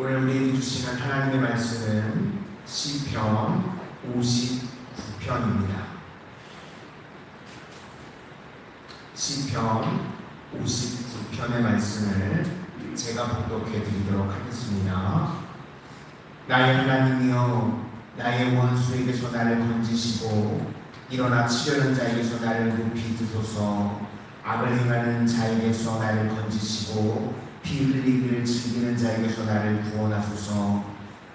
오늘 우리에게 주시는 하나님의 말씀은 시편 59편입니다. 시편 59편의 말씀을 제가 봉독해 드리도록 하겠습니다. 나의 하나님이여, 나의 원수에게서 나를 건지시고 일어나 치려는 자에게서 나를 높이 드소서. 악을 행하는 자에게서 나를 건지시고 피 흘리기를 즐기는 자에게서 나를 구원하소서.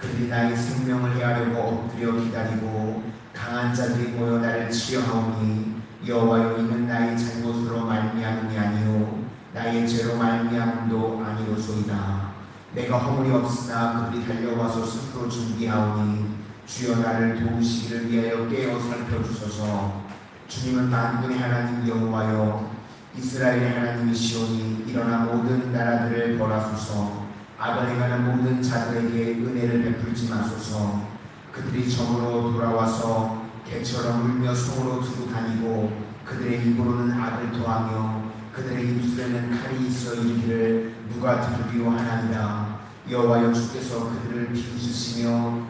그들이 나의 생명을 해하려고 엎드려 기다리고 강한 자들이 모여 나를 치려하오니 여호와여, 이는 나의 잘못으로 말미암음이 아니요 나의 죄로 말미암음도 아니로소이다. 내가 허물이 없으나 그들이 달려와서 스스로 준비하오니 주여, 나를 도우시기를 위하여 깨어 살펴주소서. 주님은 만군의 하나님 여호와여, 이스라엘의 하나님이시오니 일어나 모든 나라들을 벌하소서. 악을 행하는 모든 자들에게 은혜를 베풀지 마소서. 그들이 점으로 돌아와서 개처럼 울며 성으로 두고 다니고 그들의 입으로는 악을 토하며 그들의 입술에는 칼이 있어 이르기를 누가 들으리요 하나이다. 여호와여, 주께서 그들을 비웃으시며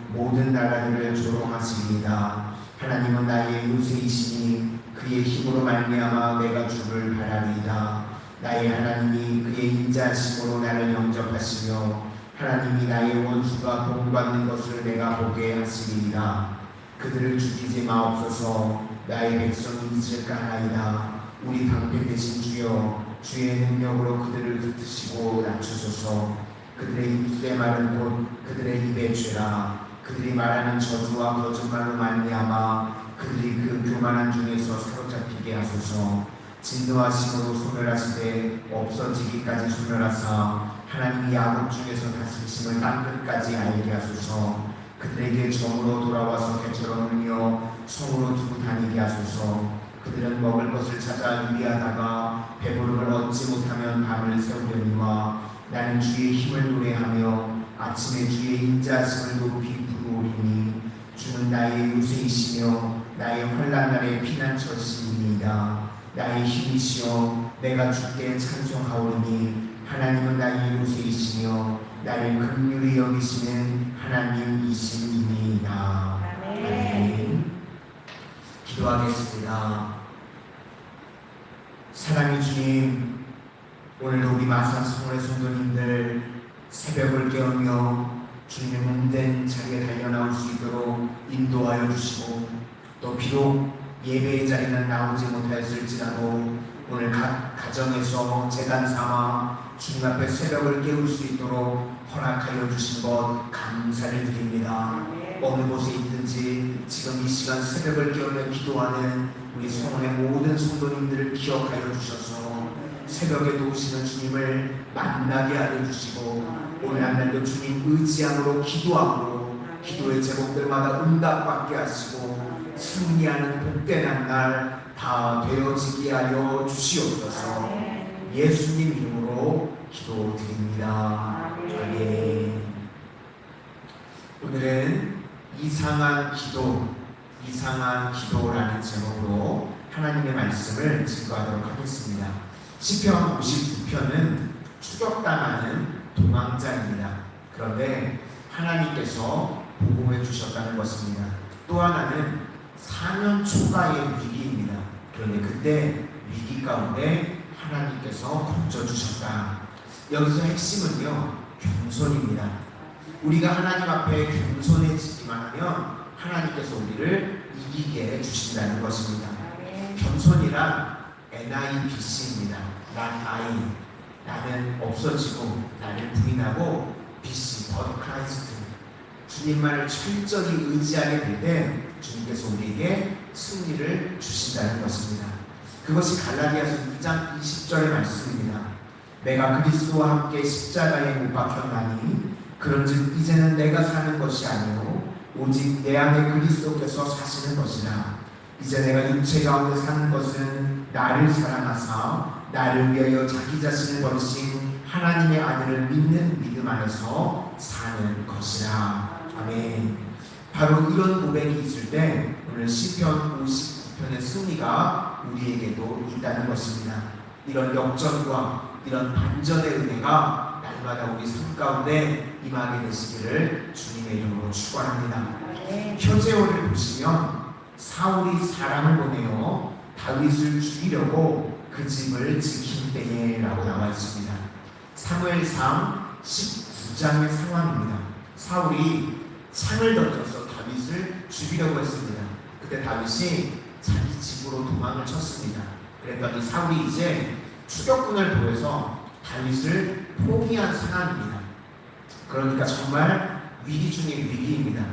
모든 나라들을 조롱하시리이다. 하나님은 나의 요새이시니 그의 힘으로 말미암아 내가 주를 바라리이다. 나의 하나님이 그의 인자하심으로 나를 영접하시며 하나님이 나의 원수가 본받는 것을 내가 보게 하시리이다. 그들을 죽이지 마옵소서. 나의 백성이 잊을까 하나이다. 우리 방패 되신 주여, 주의 능력으로 그들을 흩으시고 낮추소서. 그들의 입술의 말은 곧 그들의 입의 죄라. 그들이 말하는 저주와 거짓말로 말미암아 그들이 그 교만한 중에서 사로잡히게 하소서. 진노하심으로 소멸하시되 없어지기까지 소멸하사 하나님이 야곱 중에서 다스리심을 땅끝까지 알게 하소서. 그들에게 점으로 돌아와서 개처럼 울며 성으로 두고 다니게 하소서. 그들은 먹을 것을 찾아 유리하다가 배부름을 얻지 못하면 밤을 새우려니와 나는 주의 힘을 노래하며 아침에 주의 인자하심을 높이 부르오리니 주는 나의 요새이시며 나의 환난 날의 피난처시니이다. 나의 힘이시여, 내가 주께 찬송하오리니 하나님은 나의 요새이시며 나를 긍휼히 여기시는 하나님이시니이다. 아멘. 기도하겠습니다. 사랑의 주님, 오늘도 우리 마산 성원의 성도님들 새벽을 깨우며 주님의 몸된 자리에 달려나올 수 있도록 인도하여 주시고, 또 비록 예배의 자리는 나오지 못하였을지라도 오늘 각 가정에서 제단 삼아 주님 앞에 새벽을 깨울 수 있도록 허락하여 주신 것 감사를 드립니다. 어느 곳에 있든지 지금 이 시간 새벽을 깨우며 기도하는 우리 성원의 모든 성도님들을 기억하여 주셔서 새벽에 도우시는 주님을 만나게 하여 주시고, 오늘 한 날도 주님 의지함으로 기도함으로 기도의 제목들마다 응답받게 하시고 승리하는 복된 날 다 되어지게 하여 주시옵소서. 예수님 이름으로 기도드립니다. 아멘. 오늘은 이상한 기도라는 제목으로 하나님의 말씀을 증거하도록 하겠습니다. 시편 59편은 추격당하는 도망자입니다. 그런데 하나님께서 복음해 주셨다는 것입니다. 또 하나는 사면 초가의 위기입니다. 그런데 그때 위기 가운데 하나님께서 건져주셨다. 여기서 핵심은요, 겸손입니다. 우리가 하나님 앞에 겸손해지기만 하면 하나님께서 우리를 이기게 해주신다는 것입니다. 겸손이란 NIBC입니다. 나는 없어지고 나를 부인하고 BC, but Christ. 주님만을 철저히 의지하게 될 때 주님께서 우리에게 승리를 주신다는 것입니다. 그것이 갈라디아서 2장 20절의 말씀입니다. 내가 그리스도와 함께 십자가에 못 박혔나니 그런즉 이제는 내가 사는 것이 아니요 오직 내 안에 그리스도께서 사시는 것이라. 이제 내가 육체 가운데 사는 것은 나를 사랑하사 나를 위하여 자기 자신을 버리신 하나님의 아들을 믿는 믿음 안에서 사는 것이라. 아멘. 바로 이런 고백이 있을 때 오늘 시편 59편의 승리가 우리에게도 있다는 것입니다. 이런 역전과 이런 반전의 은혜가 날마다 우리 삶 가운데 임하게 되시기를 주님의 이름으로 축원합니다. 표제오를 보시면 사울이 사람을 보내어 다윗을 죽이려고 그 집을 지킨 때에라고 나와 있습니다. 사무엘상 19장의 상황입니다. 사울이 창을 던져서 다윗을 죽이려고 했습니다. 그때 다윗이 자기 집으로 도망을 쳤습니다. 그랬더니 사울이 이제 추격군을 보여서 다윗을 포기한 상황입니다. 그러니까 정말 위기 중의 위기입니다.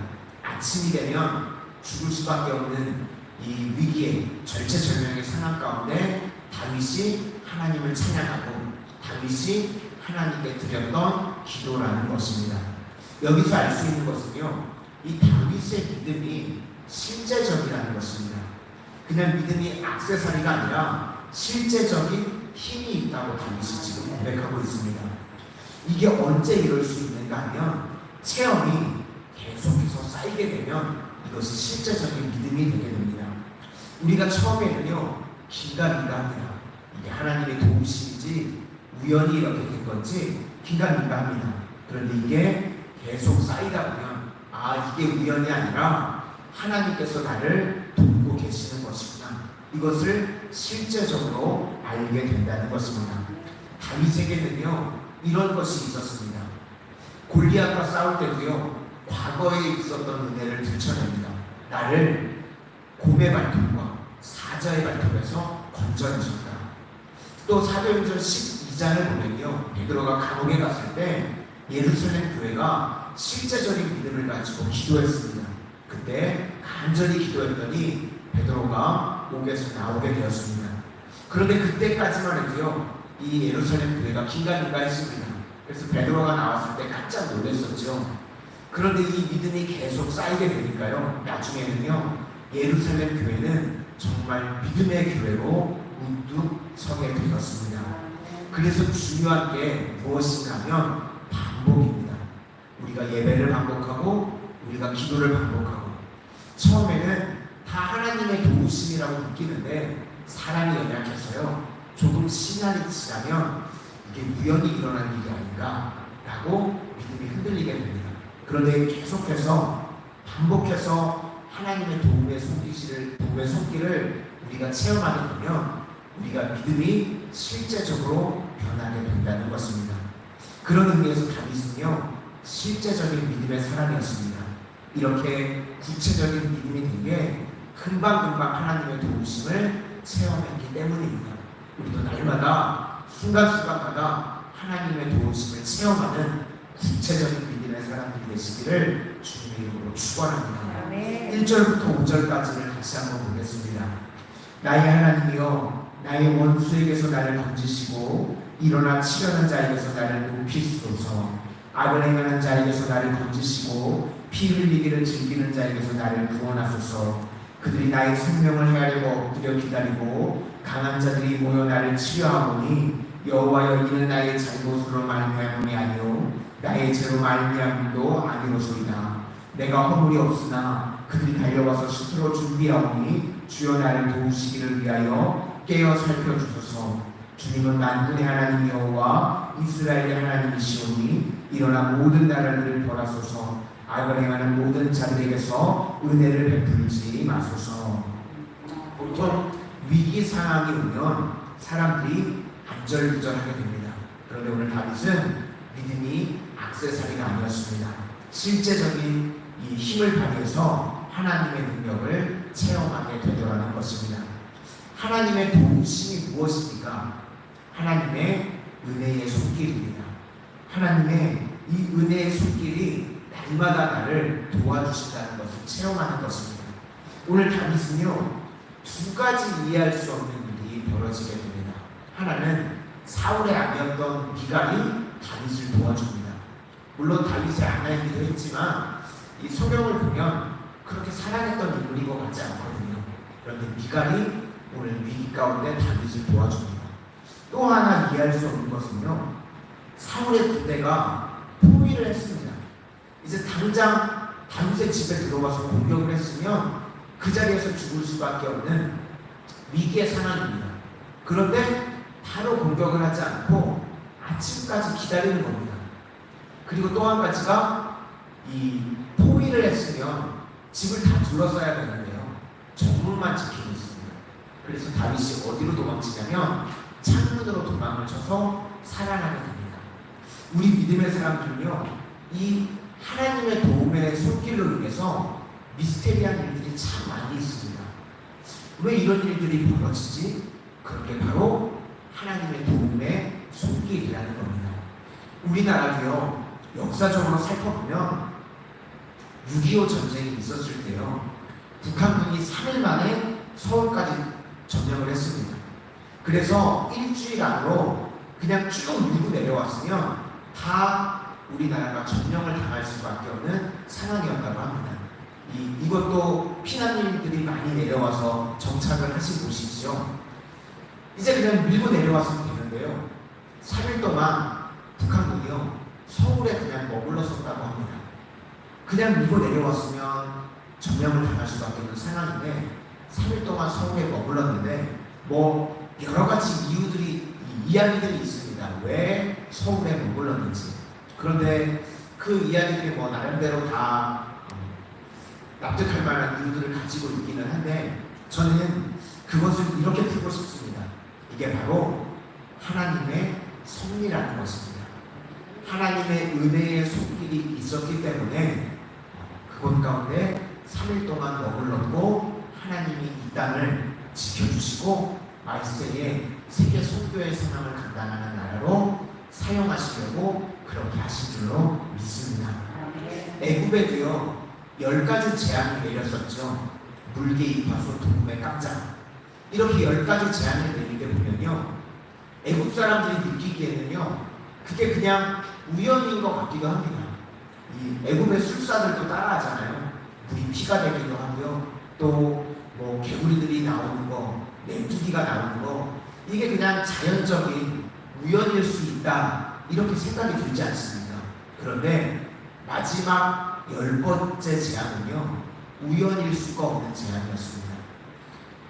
아침이 되면 죽을 수밖에 없는 이 위기의 절체절명의 상황 가운데 다윗이 하나님을 찬양하고 다윗이 하나님께 드렸던 기도라는 것입니다. 여기서 알 수 있는 것은요, 이 다윗의 믿음이 실제적이라는 것입니다. 그냥 믿음이 액세서리가 아니라 실제적인 힘이 있다고 다윗이 지금 고백하고 있습니다. 이게 언제 이럴 수 있는가 하면 체험이 계속해서 쌓이게 되면 이것이 실제적인 믿음이 되게 됩니다. 우리가 처음에는요, 긴가민가합니다. 이게 하나님의 도우심인지 우연히 이렇게 된 건지 긴가민가합니다. 그런데 이게 계속 쌓이다 보면 이게 우연이 아니라 하나님께서 나를 돕고 계시는 것이구나, 이것을 실제적으로 알게 된다는 것입니다. 다윗에게는요 이런 것이 있었습니다. 골리앗과 싸울 때도요 과거에 있었던 은혜를 들춰냅니다. 나를 곰의 발톱과 사자의 발톱에서 건져내셨다. 또 사도행전 12장을 보면요, 베드로가 감옥에 갔을 때 예루살렘 교회가 실제적인 믿음을 가지고 기도했습니다. 그때 간절히 기도했더니 베드로가 옥에서 나오게 되었습니다. 그런데 그때까지만 해도요, 이 예루살렘 교회가 긴가민가했습니다. 그래서 베드로가 나왔을 때 깜짝 놀랐었죠. 그런데 이 믿음이 계속 쌓이게 되니까요, 나중에는요 예루살렘 교회는 정말 믿음의 교회로 우뚝 서게 되었습니다. 그래서 중요한 게 무엇인가 하면 반복입니다. 우리가 예배를 반복하고 우리가 기도를 반복하고, 처음에는 다 하나님의 도우심이라고 느끼는데 사람이 연약해서요 조금 시간이 지나면 이게 우연히 일어나는 일이 아닌가라고 믿음이 흔들리게 됩니다. 그런데 계속해서 반복해서 하나님의 도움의 손길을 우리가 체험하게 되면 우리가 믿음이 실제적으로 변하게 된다는 것입니다. 그런 의미에서 다윗은요 실제적인 믿음의 사람이었습니다. 이렇게 구체적인 믿음이 된 게 금방금방 하나님의 도우심을 체험했기 때문입니다. 우리도 날마다 순간순간마다 하나님의 도우심을 체험하는 구체적인 믿음의 사람들이 되시기를 주님의 이름으로 축원합니다. 1절부터 5절까지를 다시 한번 보겠습니다. 나의 하나님이여, 나의 원수에게서 나를 건지시고 일어나 치려는 자에게서 나를 높이소서. 악을 행하는 자에게서 나를 건지시고 피 흘리기를 즐기는 자에게서 나를 구원하소서. 그들이 나의 생명을 헤아리고 엎드려 기다리고 강한 자들이 모여 나를 치려하오니 여호와여, 이는 나의 잘못으로 말미암음이 아니요 나의 죄로 말미암음도 아니로소이다. 내가 허물이 없으나 그들이 달려와서 스스로 준비하오니 주여 나를 도우시기를 위하여 깨어 살펴주소서. 주님은 만군의 하나님 여호와 이스라엘의 하나님이시오니 일어나 모든 나라들을 벌하소서. 악을 행하는 모든 자들에게서 은혜를 베풀지 마소서. 보통 위기 상황이 오면 사람들이 안절부절하게 됩니다. 그런데 오늘 다윗은 믿음이 액세서리가 아니었습니다. 실제적인 이 힘을 발휘해서 하나님의 능력을 체험하게 되더라는 것입니다. 하나님의 도우심이 무엇입니까? 하나님의 은혜의 손길입니다. 하나님의 이 은혜의 손길이 날마다 나를 도와주신다는 것을 체험하는 것입니다. 오늘 다윗은요 두 가지 이해할 수 없는 일이 벌어지게 됩니다. 하나는 사울의 아내였던 미갈이 다윗을 도와줍니다. 물론 다윗의 아내이기도 했지만 이 성경을 보면 그렇게 사랑했던 인물인 것 같지 않거든요. 그런데 미갈이 오늘 위기 가운데 다윗을 도와줍니다. 또 하나 이해할 수 없는 것은요, 사울의 군대가 포위를 했습니다. 이제 당장 다윗의 집에 들어가서 공격을 했으면 그 자리에서 죽을 수밖에 없는 위기의 상황입니다. 그런데 바로 공격을 하지 않고 아침까지 기다리는 겁니다. 그리고 또 한 가지가 이 포위를 했으면 집을 다 둘러싸야 되는데요. 정문만 지키고 있습니다. 그래서 다윗이 어디로 도망치냐면 창문으로 도망을 쳐서 살아나게 됩니다. 우리 믿음의 사람들은요, 이 하나님의 도움의 손길로 인해서 미스테리한 일들이 참 많이 있습니다. 왜 이런 일들이 벌어지지? 그게 바로 하나님의 도움의 손길이라는 겁니다. 우리나라도요, 역사적으로 살펴보면 6.25 전쟁이 있었을 때요, 북한군이 3일 만에 서울까지 점령을 했습니다. 그래서 일주일 안으로 그냥 쭉 밀고 내려왔으면 다 우리나라가 점령을 당할 수밖에 없는 상황이었다고 합니다. 이것도 피난민들이 많이 내려와서 정착을 하신 곳이죠. 이제 그냥 밀고 내려왔으면 되는데요. 3일 동안 북한군이요, 서울에 그냥 머물렀었다고 합니다. 그냥 밀고 내려왔으면 점령을 당할 수밖에 없는 상황인데 3일 동안 서울에 머물렀는데 뭐 여러 가지 이야기들이 있습니다. 왜 서울에 머물렀는지. 그런데 그 이야기들이 뭐 나름대로 다 납득할 만한 이유들을 가지고 있기는 한데 저는 그것을 이렇게 풀고 싶습니다. 이게 바로 하나님의 섭리라는 것입니다. 하나님의 은혜의 손길이 있었기 때문에 그곳 가운데 3일 동안 머물렀고 하나님이 이 땅을 지켜주시고 말세에 세계 선교의 사명을 감당하는 나라로 사용하시려고 그렇게 하신 줄로 믿습니다. 애굽에도요 10가지 재앙이 내렸었죠. 물개, 이파수, 도금의 깜짝, 이렇게 10가지 재앙을 내릴 때 보면요, 애굽 사람들이 느끼기에는요 그게 그냥 우연인 것 같기도 합니다. 이 애굽의 술사들도 따라하잖아요. 물이 피가 되기도 하고요, 또 뭐 개구리들이 나오는 거, 메뚜기가 나오는 거, 이게 그냥 자연적인 우연일 수 있다, 이렇게 생각이 들지 않습니까? 그런데 마지막 10번째 재앙은요 우연일 수가 없는 재앙이었습니다.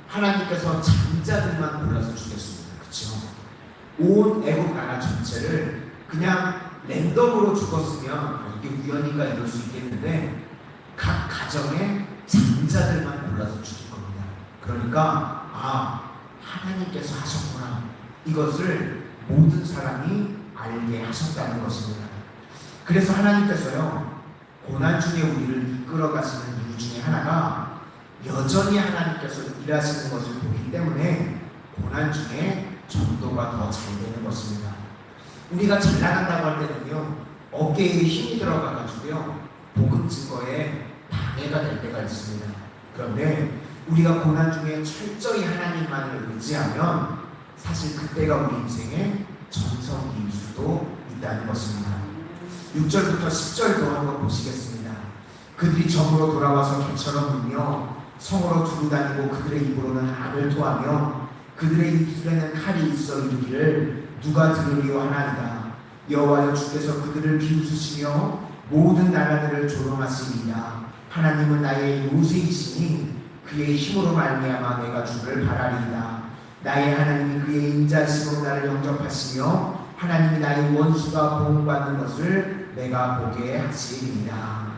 하나님께서 장자들만 골라서 죽였습니다. 그렇죠? 온 애국 나라 전체를 그냥 랜덤으로 죽었으면 이게 우연인가 이럴 수 있겠는데 각 가정에 장자들만 골라서 죽인 겁니다. 그러니까 하나님께서 하셨구나, 이것을 모든 사람이 알게 하셨다는 것입니다. 그래서 하나님께서요 고난 중에 우리를 이끌어 가시는 이유 중에 하나가 여전히 하나님께서 일하시는 것을 보기 때문에 고난 중에 전도가 더 잘 되는 것입니다. 우리가 잘 나간다고 할 때는요 어깨에 힘이 들어가가지고요 복음 증거에 방해가 될 때가 있습니다. 그런데 우리가 고난 중에 철저히 하나님만을 의지하면 사실 그때가 우리 인생의 전성기일 수도 있다는 것입니다. 6절부터 10절도 한번 보시겠습니다. 그들이 점으로 돌아와서 개처럼 울며 성으로 두루 다니고 그들의 입으로는 악을 토하며 그들의 입술에는 칼이 있어 이르기를 누가 들으리요 하나이다. 여호와여 주께서 그들을 비웃으시며 모든 나라들을 조롱하시리이다. 하나님은 나의 요새이시니 그의 힘으로 말미암아 내가 주를 바라리이다. 나의 하나님이 그의 인자심으로 나를 영접하시며 하나님이 나의 원수가 보응받는 것을 내가 보게 하시리이다.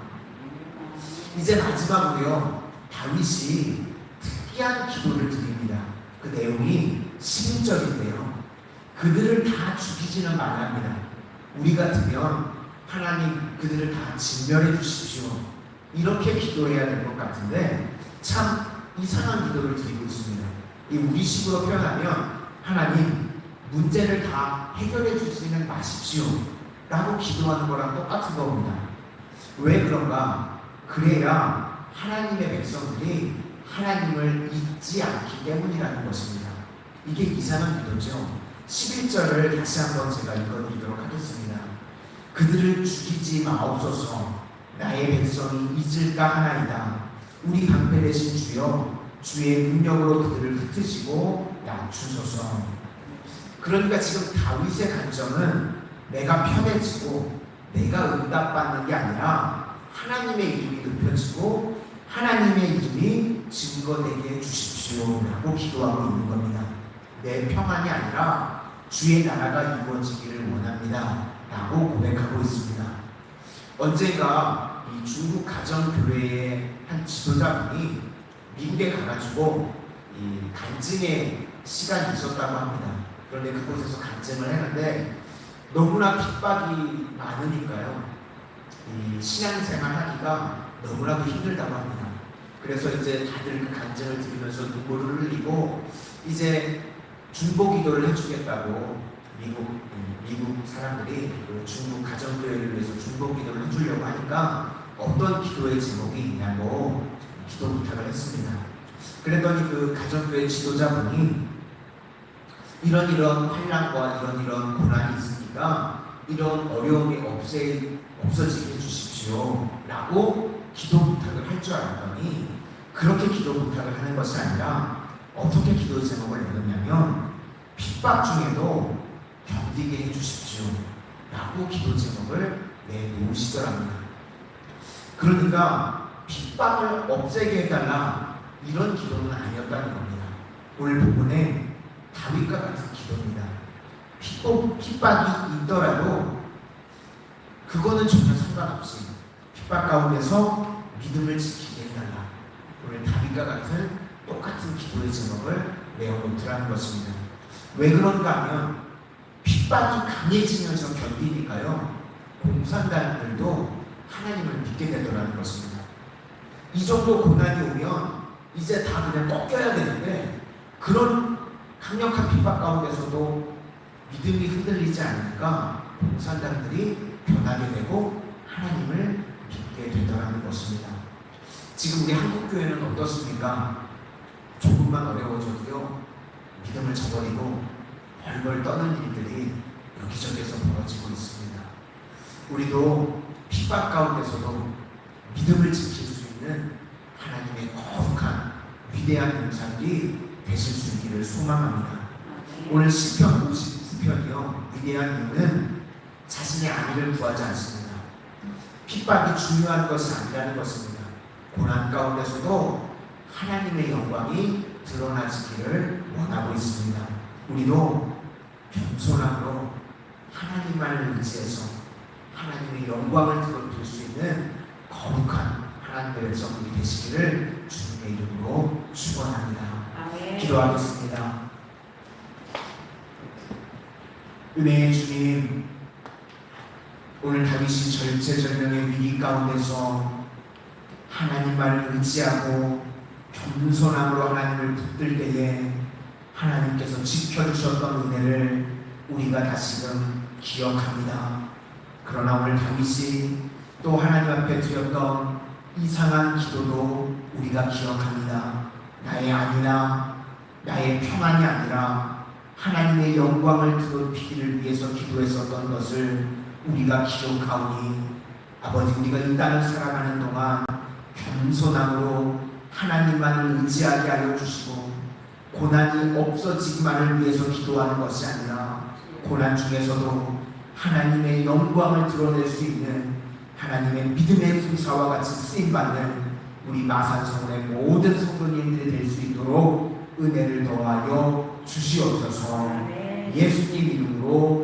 이제 마지막으로요 다윗이 특이한 기도를 드립니다. 그 내용이 11절인데요 그들을 다 죽이지는 말합니다. 우리 같으면 하나님 그들을 다 진멸해 주십시오, 이렇게 기도해야 될 것 같은데 참 이상한 기도를 드리고 있습니다. 이 우리식으로 표현하면 하나님 문제를 다 해결해 주지는 마십시오 라고 기도하는 거랑 똑같은 겁니다. 왜 그런가? 그래야 하나님의 백성들이 하나님을 잊지 않기 때문이라는 것입니다. 이게 이상한 기도죠. 11절을 다시 한번 제가 읽어드리도록 하겠습니다. 그들을 죽이지 마옵소서. 나의 백성이 잊을까 하나이다. 우리 방패 되신 주여, 주의 능력으로 그들을 흩으시고 낮추소서. 그러니까 지금 다윗의 관점은 내가 편해지고 내가 응답받는 게 아니라 하나님의 이름이 높여지고 하나님의 이름이 증거되게 해주십시오 라고 기도하고 있는 겁니다. 내 평안이 아니라 주의 나라가 이루어지기를 원합니다 라고 고백하고 있습니다. 언젠가 이 중국 가정교회의 한 지도자분이 미국에 가가지고 이 간증의 시간이 있었다고 합니다. 그런데 그곳에서 간증을 했는데 너무나 핍박이 많으니까요. 이 신앙생활 하기가 너무나도 힘들다고 합니다. 그래서 이제 다들 그 간증을 들으면서 눈물을 흘리고 이제 중보 기도를 해주겠다고 미국 사람들이 그 중국 가정교회를 위해서 중보 기도를 해주려고 하니까 어떤 기도의 제목이 있냐고 기도 부탁을 했습니다. 그랬더니 그 가정교회 지도자분이 이런 환난과 이런 고난이 있으니까 이런 어려움이 없어지게 해주십시오 라고 기도 부탁을 할 줄 알았더니 그렇게 기도 부탁을 하는 것이 아니라 어떻게 기도의 제목을 내놓냐면 핍박 중에도 견디게 해주십시오 라고 기도 제목을 내놓으시더랍니다. 그러니까 핍박을 없애게 해달라 이런 기도는 아니었다는 겁니다. 오늘 본문에 다윗과 같은 기도입니다. 핍박이 있더라도 그거는 전혀 상관없이 핍박 가운데서 믿음을 지키게 해달라. 오늘 다윗과 같은 똑같은 기도의 제목을 내어놓더라는 것입니다. 왜 그런가 하면 핍박이 강해지면서 견디니까요. 공산당들도 하나님을 믿게 되더라는 것입니다. 이 정도 고난이 오면 이제 다 그냥 꺾여야 되는데 그런 강력한 핍박 가운데서도 믿음이 흔들리지 않으니까 공산당들이 변하게 되고 하나님을 믿게 되더라는 것입니다. 지금 우리 한국교회는 어떻습니까? 조금만 어려워져도요 믿음을 저버리고 벌벌 떠는 일들이 여기저기서 벌어지고 있습니다. 우리도 핍박 가운데서도 믿음을 지킬 수 있는 하나님의 거룩한 위대한 용사들이 되실 수 있기를 소망합니다. 오늘 시편 59편이요 위대한 이유는 자신의 안위를 구하지 않습니다. 핍박이 중요한 것이 아니라는 것입니다. 고난 가운데서도 하나님의 영광이 드러나지기를 원하고 있습니다. 우리도 겸손함으로 하나님만을 의지해서 하나님의 영광을 드러낼 수 있는 거룩한 하나님의 백성들이 되시기를 주님의 이름으로 축원합니다. 기도하겠습니다. 은혜의 주님, 오늘 다윗이 절체절명의 위기 가운데서 하나님만을 의지하고 겸손함으로 하나님을 붙들 때에 하나님께서 지켜주셨던 은혜를 우리가 다시금 기억합니다. 그러나 오늘 다윗이 또 하나님 앞에 드렸던 이상한 기도도 우리가 기억합니다. 나의 안위나 나의 평안이 아니라 하나님의 영광을 드러내기를 위해서 기도했었던 것을 우리가 기억하오니 아버지, 우리가 이 땅을 살아가는 동안 겸손함으로 하나님만을 의지하게 하여 주시고 고난이 없어지기만을 위해서 기도하는 것이 아니라 고난 중에서도 하나님의 영광을 드러낼 수 있는 하나님의 믿음의 군사와 같이 쓰임받는 우리 마산성의 모든 성도님들이 될 수 있도록 은혜를 더하여 주시옵소서. 예수님 이름으로